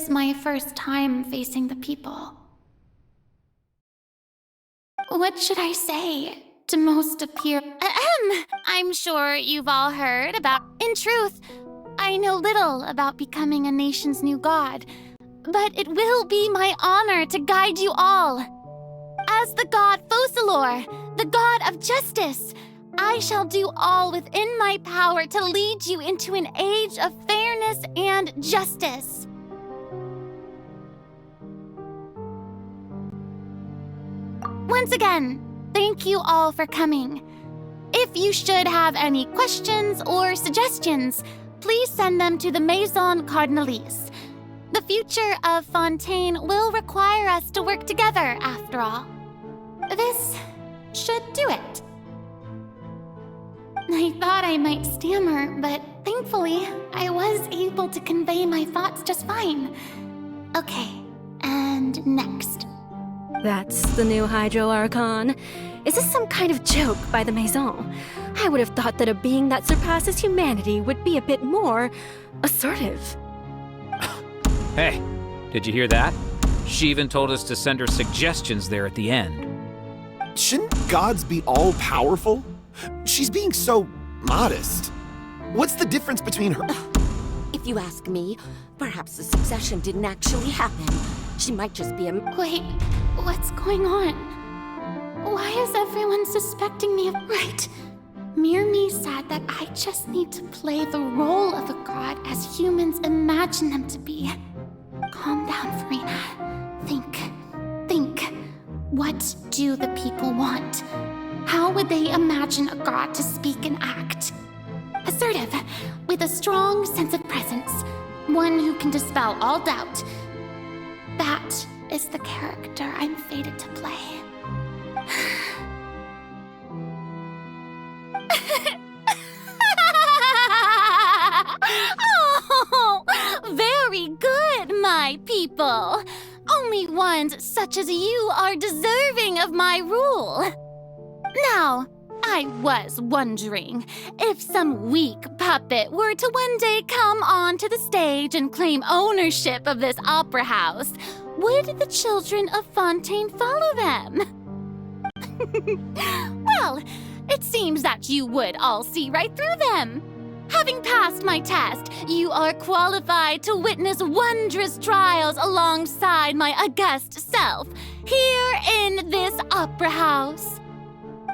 is my first time facing the people. What should I say to most appear? I'm sure you've all heard about... In truth, I know little about becoming a nation's new god, but it will be my honor to guide you all. As the god Fosalor, the god of justice, I shall do all within my power to lead you into an age of fairness and justice. Once again, thank you all for coming. If you should have any questions or suggestions, please send them to the Maison Cardinalise. The future of Fontaine will require us to work together, after all. This should do it. I thought I might stammer, but thankfully, I was able to convey my thoughts just fine. Okay, and next. That's the new Hydro Archon. Is this some kind of joke by the Maison? I would have thought that a being that surpasses humanity would be a bit more assertive. Hey, did you hear that? She even told us to send her suggestions there at the end. Shouldn't gods be all-powerful? She's being so modest. What's the difference between her... If you ask me, perhaps the succession didn't actually happen. She might just be a... Wait, what's going on? Why is everyone suspecting me of... Right. Mirmi said that I just need to play the role of a god as humans imagine them to be. Calm down, Farina. Think. What do the people want? How would they imagine a god to speak and act? Assertive, with a strong sense of presence. One who can dispel all doubt. That is the character I'm fated to play. Oh, very good, my people. Only ones such as you are deserving of my rule. Now, I was wondering if some weak puppet were to one day come onto the stage and claim ownership of this opera house, would the children of Fontaine follow them? Well, it seems that you would all see right through them. Having passed my test, you are qualified to witness wondrous trials alongside my august self, here in this opera house.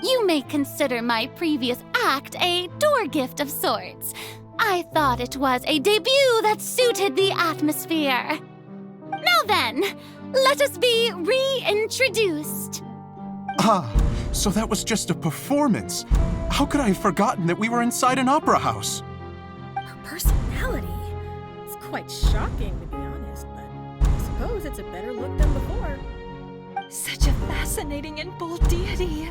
You may consider my previous act a door gift of sorts. I thought it was a debut that suited the atmosphere. Now then, let us be reintroduced. Ah, so that was just a performance. How could I have forgotten that we were inside an opera house? Her personality? It's quite shocking, to be honest, but I suppose it's a better look than before. Such a fascinating and bold deity.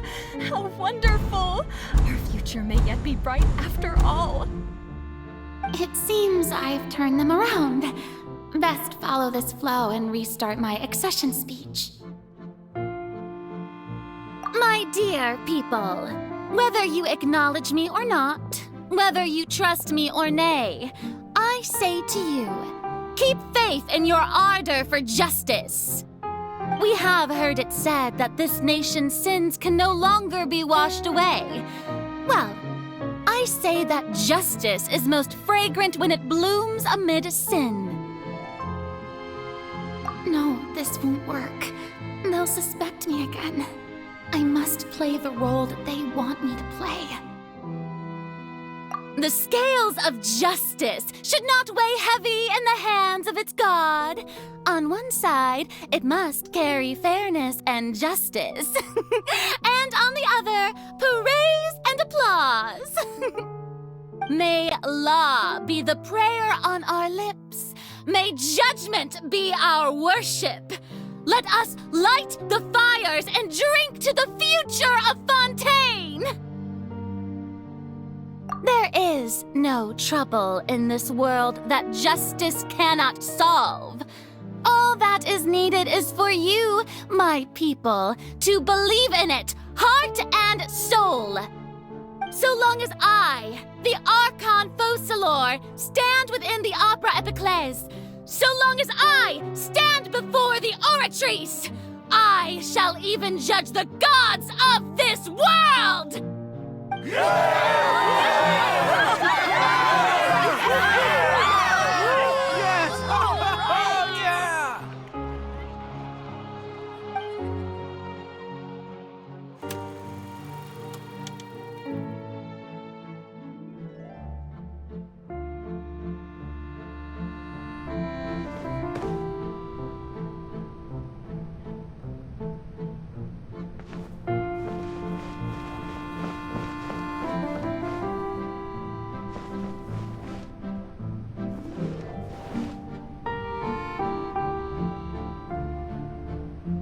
How wonderful! Our future may yet be bright after all. It seems I've turned them around. Best follow this flow and restart my accession speech. My dear people, whether you acknowledge me or not, whether you trust me or nay, I say to you, keep faith in your ardor for justice. We have heard it said that this nation's sins can no longer be washed away. Well, I say that justice is most fragrant when it blooms amid sin. No, this won't work. They'll suspect me again. I must play the role that they want me to play. The scales of justice should not weigh heavy in the hands of its god. On one side, it must carry fairness and justice. And on the other, praise and applause. May law be the prayer on our lips. May judgment be our worship. Let us light the fires and drink to the future of Fontaine! There is no trouble in this world that justice cannot solve. All that is needed is for you, my people, to believe in it, heart and soul. So long as I, the Archon Fosalor, stand within the Opera Epiclese, so long as I, Patrice! I shall even judge the gods of this world!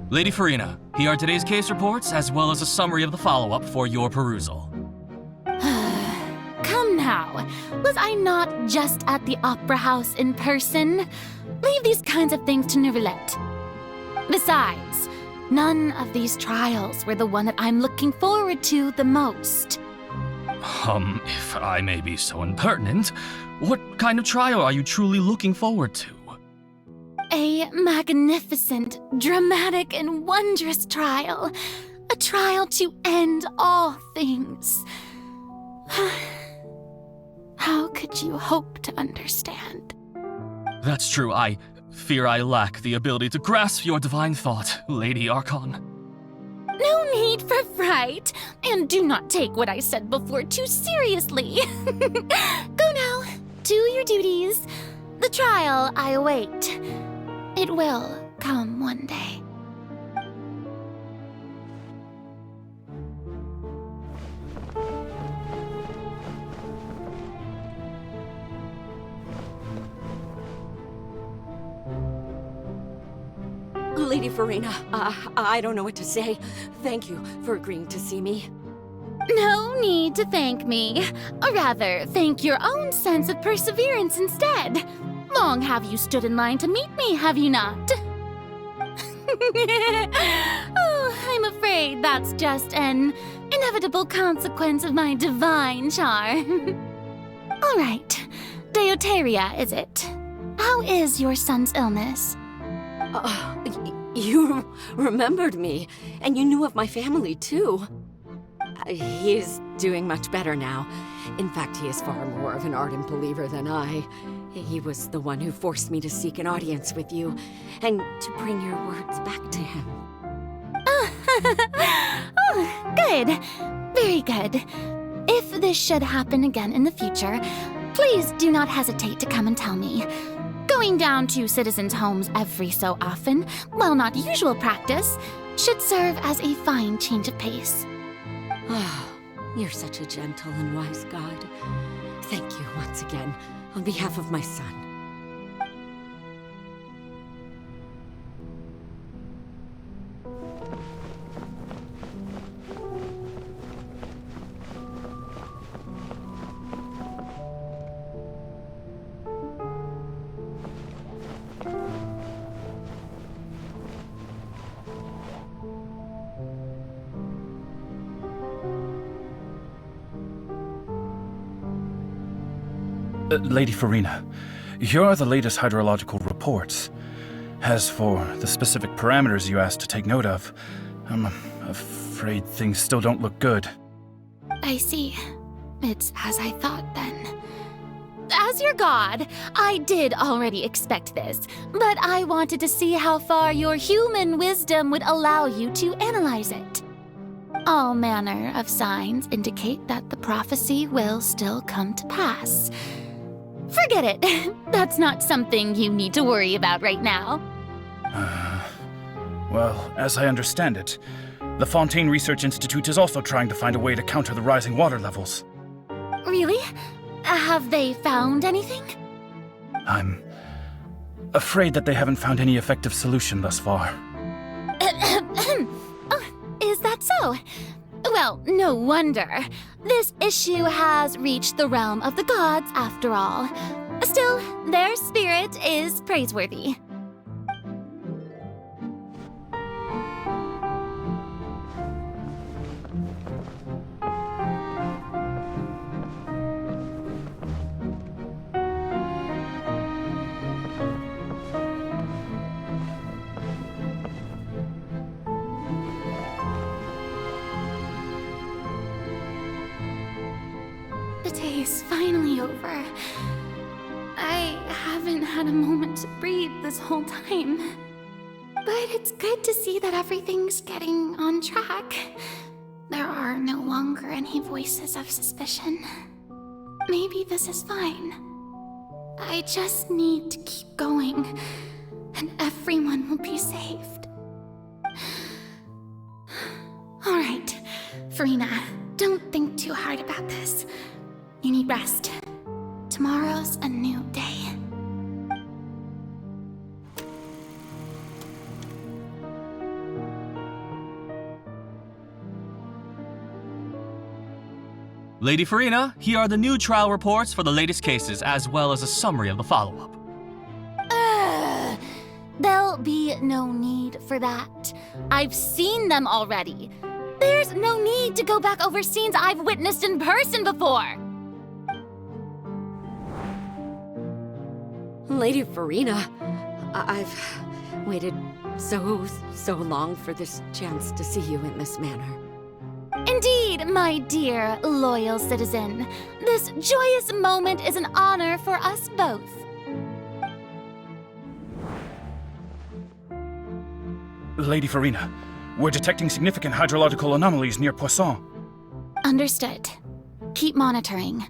Lady Farina, here are today's case reports, as well as a summary of the follow-up for your perusal. Come now. Was I not just at the Opera House in person? Leave these kinds of things to Neuvillette. Besides, none of these trials were the one that I'm looking forward to the most. If I may be so impertinent, what kind of trial are you truly looking forward to? A magnificent, dramatic, and wondrous trial. A trial to end all things. How could you hope to understand? That's true. I fear I lack the ability to grasp your divine thought, Lady Archon. No need for fright, and do not take what I said before too seriously. Go now, do your duties. The trial I await. It will come one day. Lady Farina, I don't know what to say. Thank you for agreeing to see me. No need to thank me. Or rather, thank your own sense of perseverance instead. Long have you stood in line to meet me, have you not? Oh, I'm afraid that's just an inevitable consequence of my divine charm. All right, Deoteria, is it? How is your son's illness? You remembered me, and you knew of my family, too. He is doing much better now. In fact, he is far more of an ardent believer than I. He was the one who forced me to seek an audience with you, and to bring your words back to him. Oh, good. Very good. If this should happen again in the future, please do not hesitate to come and tell me. Going down to citizens' homes every so often, while not usual practice, should serve as a fine change of pace. Oh, you're such a gentle and wise God. Thank you once again, on behalf of my son. Lady Farina, here are the latest hydrological reports. As for the specific parameters you asked to take note of, I'm afraid things still don't look good. I see. It's as I thought then. As your god, I did already expect this, but I wanted to see how far your human wisdom would allow you to analyze it. All manner of signs indicate that the prophecy will still come to pass. Forget it. That's not something you need to worry about right now. Well, as I understand it, the Fontaine Research Institute is also trying to find a way to counter the rising water levels. Really? Have they found anything? I'm afraid that they haven't found any effective solution thus far. Oh, is that so? Well, no wonder. This issue has reached the realm of the gods, after all. Still, their spirit is praiseworthy. is finally over. I haven't had a moment to breathe this whole time. But it's good to see that everything's getting on track. There are no longer any voices of suspicion. Maybe this is fine. I just need to keep going, and everyone will be saved. Alright, Farina, don't think too hard about this. You need rest. Tomorrow's a new day. Lady Farina, here are the new trial reports for the latest cases, as well as a summary of the follow-up. There'll be no need for that. I've seen them already. There's no need to go back over scenes I've witnessed in person before. Lady Farina, I've waited so long for this chance to see you in this manner. Indeed, my dear, loyal citizen. This joyous moment is an honor for us both. Lady Farina, we're detecting significant hydrological anomalies near Poisson. Understood. Keep monitoring.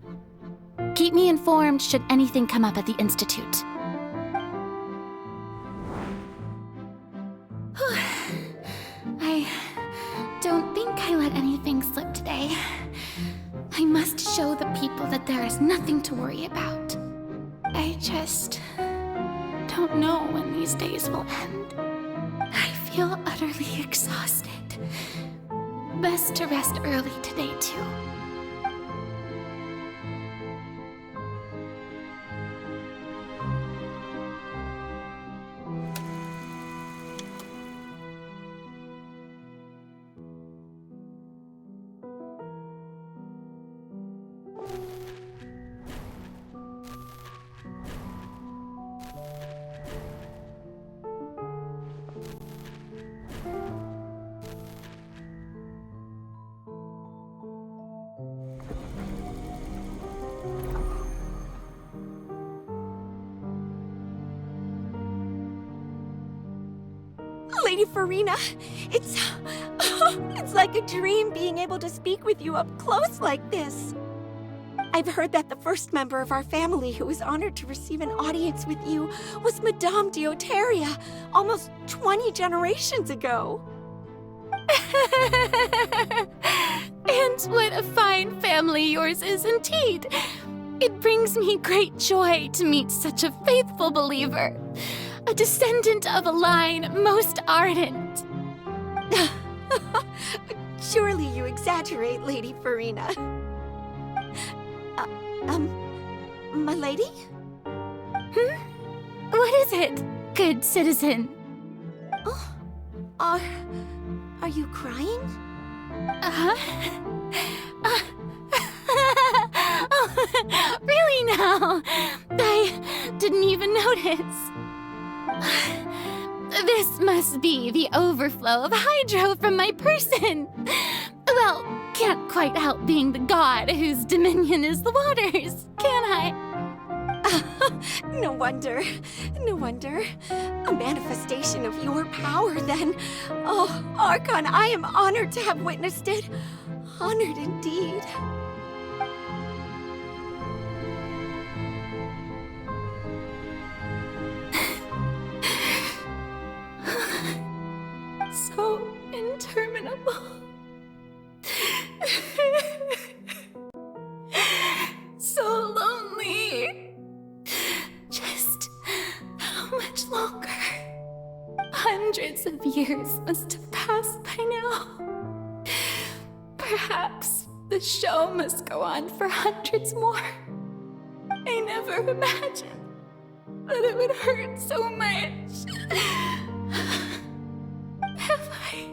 Keep me informed should anything come up at the Institute. I don't think I let anything slip today. I must show the people that there is nothing to worry about. I just don't know when these days will end. I feel utterly exhausted. Best to rest early today, too. Lady Farina, it's like a dream being able to speak with you up close like this. I've heard that the first member of our family who was honored to receive an audience with you was Madame Dioteria, almost 20 generations ago. And what a fine family yours is indeed. It brings me great joy to meet such a faithful believer. A descendant of a line most ardent. Surely you exaggerate, Lady Farina. My lady? What is it, good citizen? Oh, are you crying? Oh, really now? I didn't even notice. This must be the overflow of hydro from my person. Well, can't quite help being the god whose dominion is the waters, can I? No wonder. A manifestation of your power, then. Oh, Archon, I am honored to have witnessed it. Honored indeed. So interminable. So lonely. Just how much longer? Hundreds of years must have passed by now. Perhaps the show must go on for hundreds more. I never imagined that it would hurt so much. Have I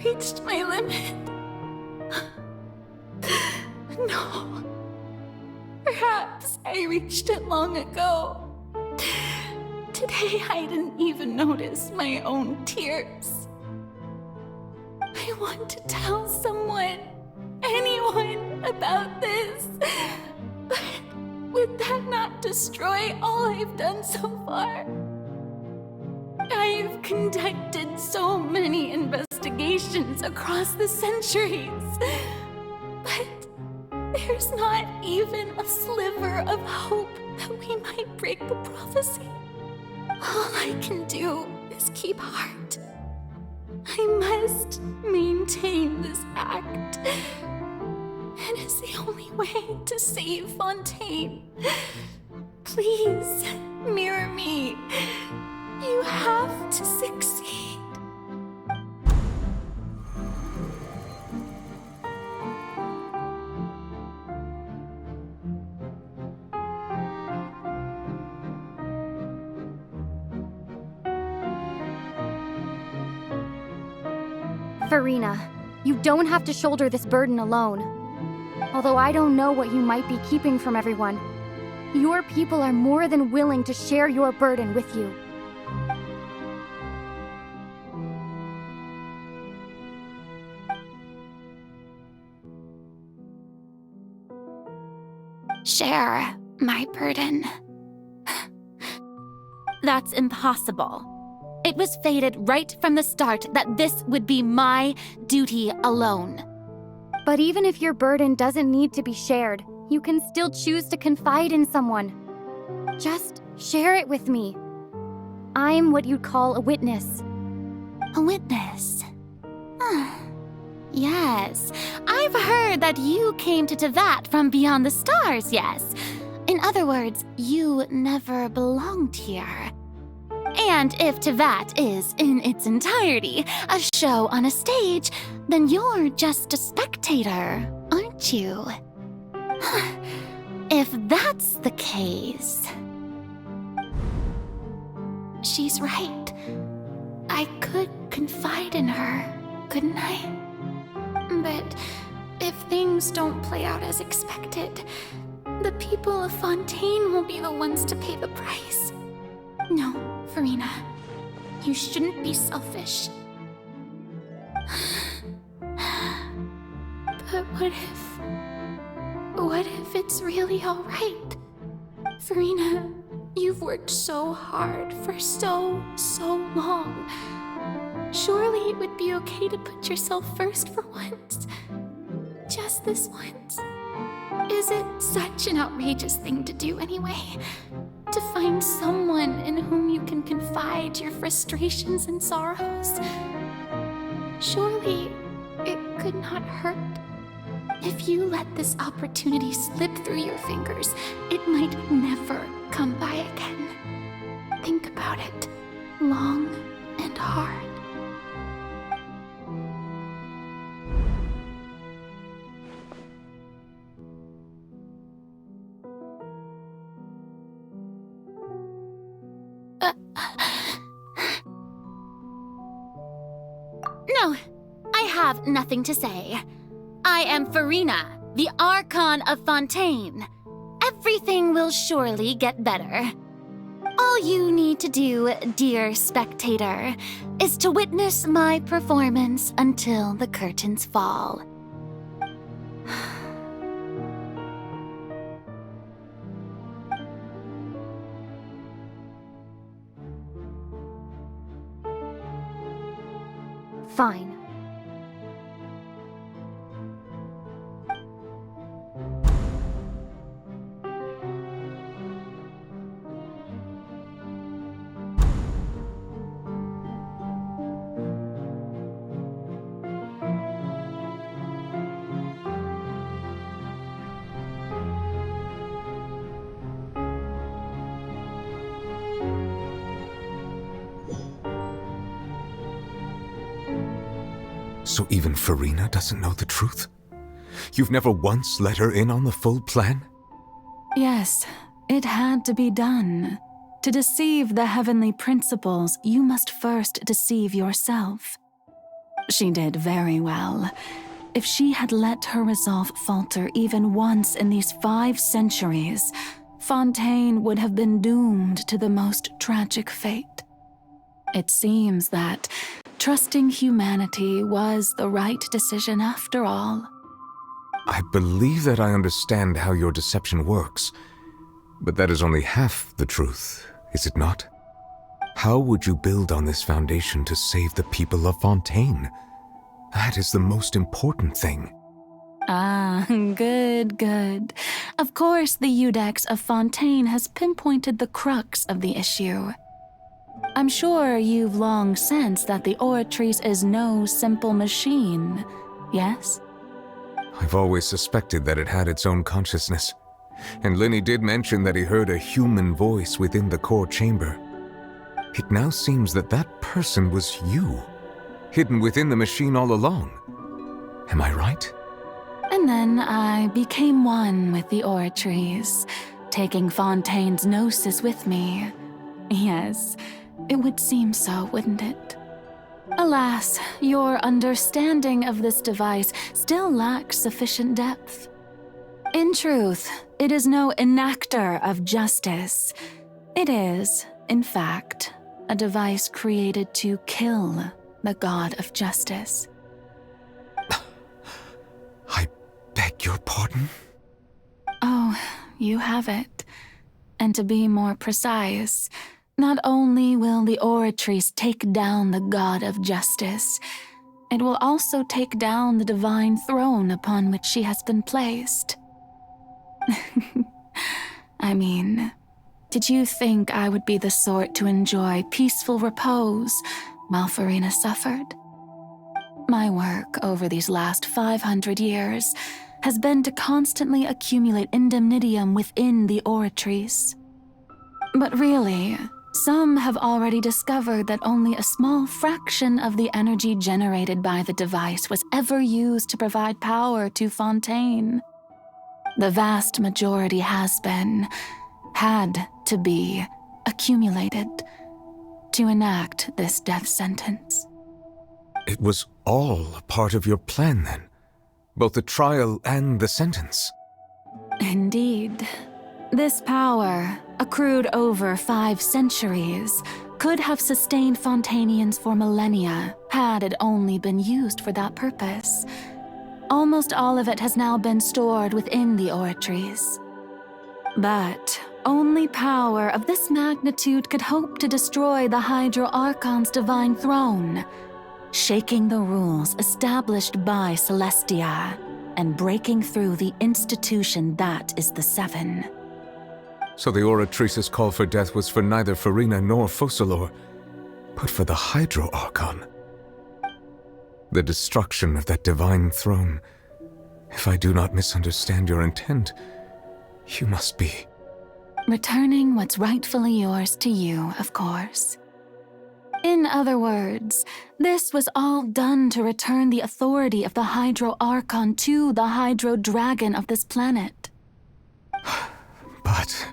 reached my limit? No. Perhaps I reached it long ago. Today I didn't even notice my own tears. I want to tell someone. I anyone about this. But would that not destroy all I've done so far? I've conducted so many investigations across the centuries, but there's not even a sliver of hope that we might break the prophecy. All I can do is keep heart. I must maintain this act. It is the only way to save Fontaine. Please, mirror me. You have to succeed. Farina, you don't have to shoulder this burden alone. Although I don't know what you might be keeping from everyone, your people are more than willing to share your burden with you. Share my burden. That's impossible. It was fated right from the start that this would be my duty alone. But even if your burden doesn't need to be shared, you can still choose to confide in someone. Just share it with me. I'm what you'd call a witness. A witness? Yes, I've heard that you came to Tevat from beyond the stars, yes. In other words, you never belonged here. And if Tevat is, in its entirety, a show on a stage, then you're just a spectator, aren't you? If that's the case... She's right. I could confide in her, couldn't I? But if things don't play out as expected, the people of Fontaine will be the ones to pay the price. No, Farina, you shouldn't be selfish. But what if it's really all right? Farina, you've worked so hard for so long. Surely it would be okay to put yourself first for once. Just this once. Is it such an outrageous thing to do anyway? To find someone in whom you can confide your frustrations and sorrows? Surely it could not hurt. If you let this opportunity slip through your fingers, it might never come by again. Think about it long and hard. No, I have nothing to say. I am Farina, the Archon of Fontaine. Everything will surely get better. All you need to do, dear spectator, is to witness my performance until the curtains fall. Fine. So even Farina doesn't know the truth? You've never once let her in on the full plan? Yes, it had to be done. To deceive the heavenly principles, you must first deceive yourself. She did very well. If she had let her resolve falter even once in these 5 centuries, Fontaine would have been doomed to the most tragic fate. It seems that trusting humanity was the right decision after all. I believe that I understand how your deception works, but that is only half the truth, is it not? How would you build on this foundation to save the people of Fontaine? That is the most important thing. Ah, good, good. Of course, the Iudex of Fontaine has pinpointed the crux of the issue. I'm sure you've long sensed that the Oratrice is no simple machine, yes? I've always suspected that it had its own consciousness, and Lenny did mention that he heard a human voice within the core chamber. It now seems that that person was you, hidden within the machine all along. Am I right? And then I became one with the Oratrice, taking Fontaine's gnosis with me. Yes, it would seem so, wouldn't it? Alas, your understanding of this device still lacks sufficient depth. In truth, it is no enactor of justice. It is, in fact, a device created to kill the god of justice. I beg your pardon? Oh, you have it. And to be more precise, not only will the Oratrice take down the god of justice, it will also take down the divine throne upon which she has been placed. I mean, did you think I would be the sort to enjoy peaceful repose while Farina suffered? My work over these last 500 years has been to constantly accumulate indemnitium within the Oratrice. But really, some have already discovered that only a small fraction of the energy generated by the device was ever used to provide power to Fontaine. The vast majority had to be, accumulated to enact this death sentence. It was all a part of your plan, then? Both the trial and the sentence? Indeed. This power, accrued over 5 centuries, could have sustained Fontainians for millennia had it only been used for that purpose. Almost all of it has now been stored within the Oratrice. But only power of this magnitude could hope to destroy the Hydro Archon's divine throne, shaking the rules established by Celestia and breaking through the institution that is the Seven. So the Oratrice's call for death was for neither Farina nor Focalor, but for the Hydro Archon. The destruction of that divine throne. If I do not misunderstand your intent, you must be... returning what's rightfully yours to you, of course. In other words, this was all done to return the authority of the Hydro Archon to the Hydro Dragon of this planet. But...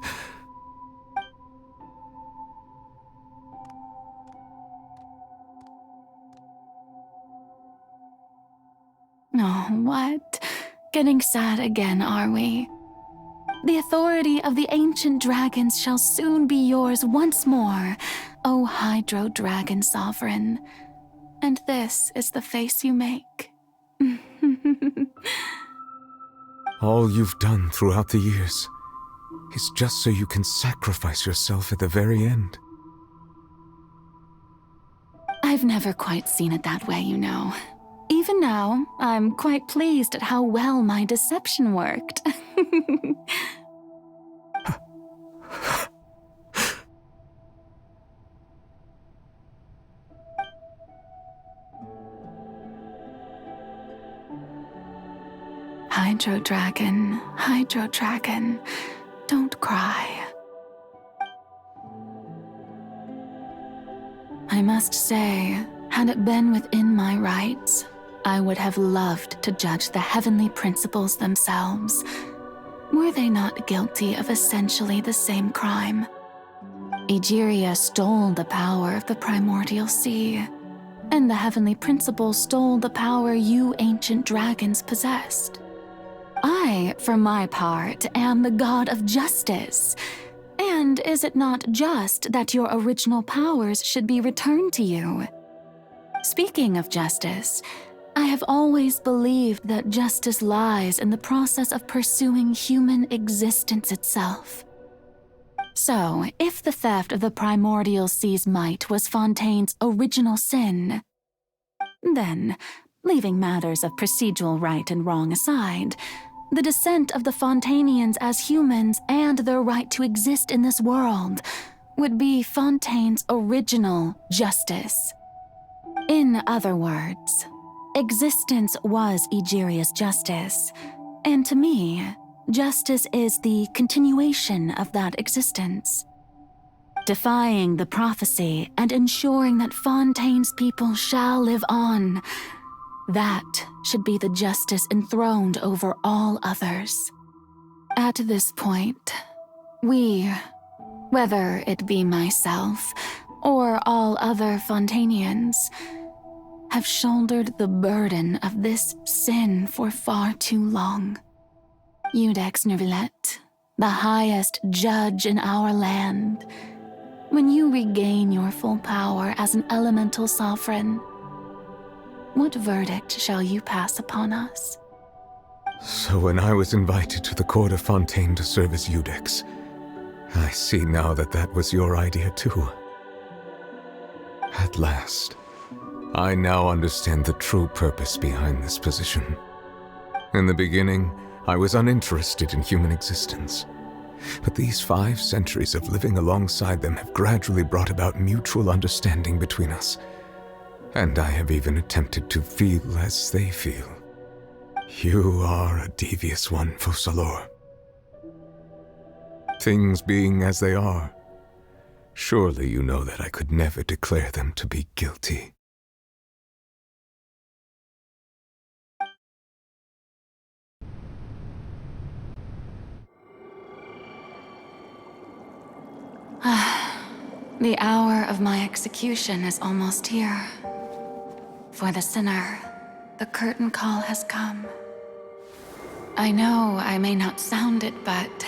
Oh, what? Getting sad again, are we? The authority of the ancient dragons shall soon be yours once more, O Hydro Dragon Sovereign. And this is the face you make. all you've done throughout the years is just so you can sacrifice yourself at the very end. I've never quite seen it that way, you know. Even now, I'm quite pleased at how well my deception worked. Hydro Dragon, don't cry. I must say, had it been within my rights, I would have loved to judge the heavenly principles themselves. Were they not guilty of essentially the same crime? Egeria stole the power of the primordial sea, and the heavenly principles stole the power you ancient dragons possessed. I, for my part, am the god of justice. And is it not just that your original powers should be returned to you? Speaking of justice, I have always believed that justice lies in the process of pursuing human existence itself. So, if the theft of the primordial sea's might was Fontaine's original sin, then, leaving matters of procedural right and wrong aside, the descent of the Fontanians as humans and their right to exist in this world would be Fontaine's original justice. In other words, existence was Egeria's justice, and to me, justice is the continuation of that existence. Defying the prophecy and ensuring that Fontaine's people shall live on, that should be the justice enthroned over all others. At this point, we, whether it be myself or all other Fontanians, have shouldered the burden of this sin for far too long. Iudex Neuvillette, the highest judge in our land, when you regain your full power as an elemental sovereign, what verdict shall you pass upon us? So when I was invited to the court of Fontaine to serve as Iudex, I see now that that was your idea too. At last, I now understand the true purpose behind this position. In the beginning, I was uninterested in human existence. But these 5 centuries of living alongside them have gradually brought about mutual understanding between us. And I have even attempted to feel as they feel. You are a devious one, Focalors. Things being as they are, surely you know that I could never declare them to be guilty. The hour of my execution is almost here. For the sinner, the curtain call has come. I know I may not sound it, but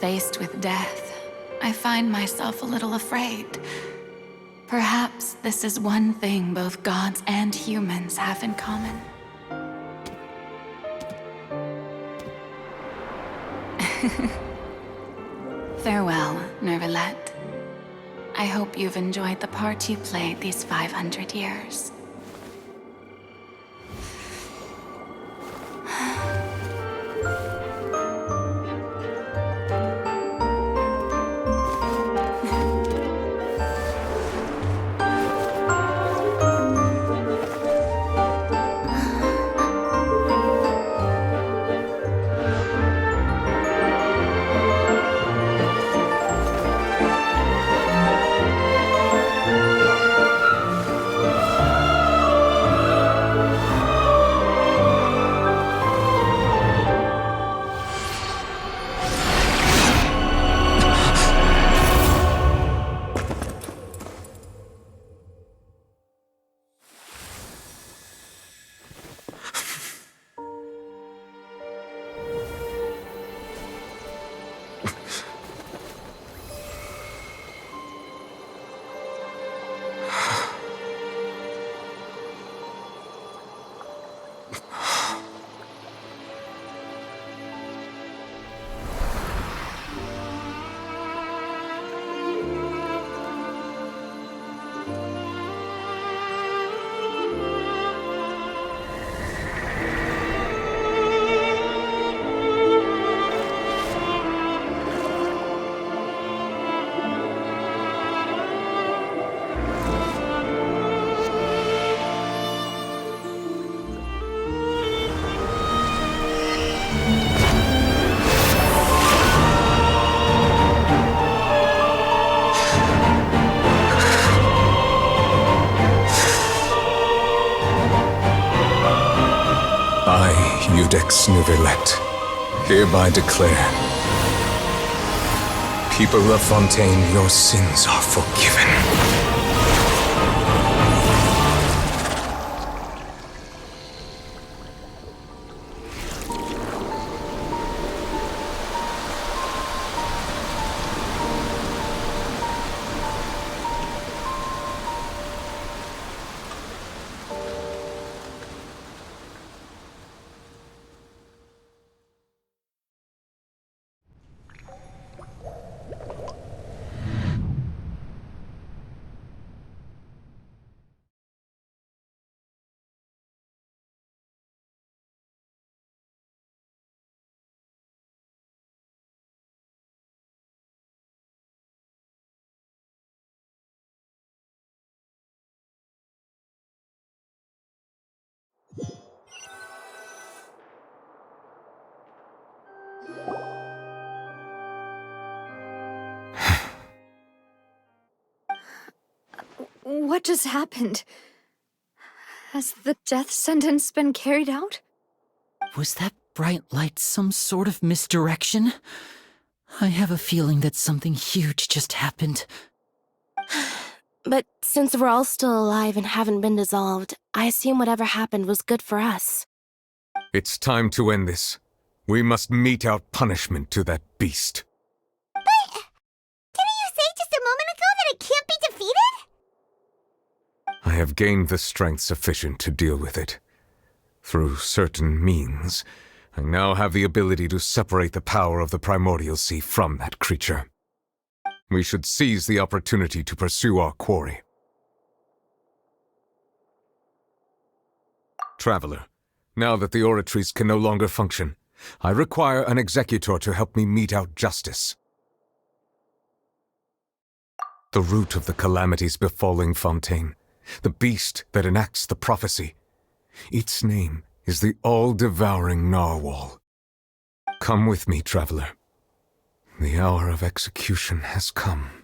faced with death, I find myself a little afraid. Perhaps this is one thing both gods and humans have in common. Farewell, Neuvillette. I hope you've enjoyed the part you played these 500 years. Iudex Neuvillette, hereby declare, people of Fontaine, your sins are forgiven. What just happened? Has the death sentence been carried out? Was that bright light some sort of misdirection? I have a feeling that something huge just happened. But since we're all still alive and haven't been dissolved, I assume whatever happened was good for us. It's time to end this. We must mete out punishment to that beast. But didn't you say just a moment ago that it can't be defeated? I have gained the strength sufficient to deal with it. Through certain means, I now have the ability to separate the power of the primordial sea from that creature. We should seize the opportunity to pursue our quarry. Traveler, now that the oratories can no longer function, I require an executor to help me mete out justice. The root of the calamities befalling Fontaine, the beast that enacts the prophecy, its name is the all-devouring narwhal. Come with me, traveler. The hour of execution has come.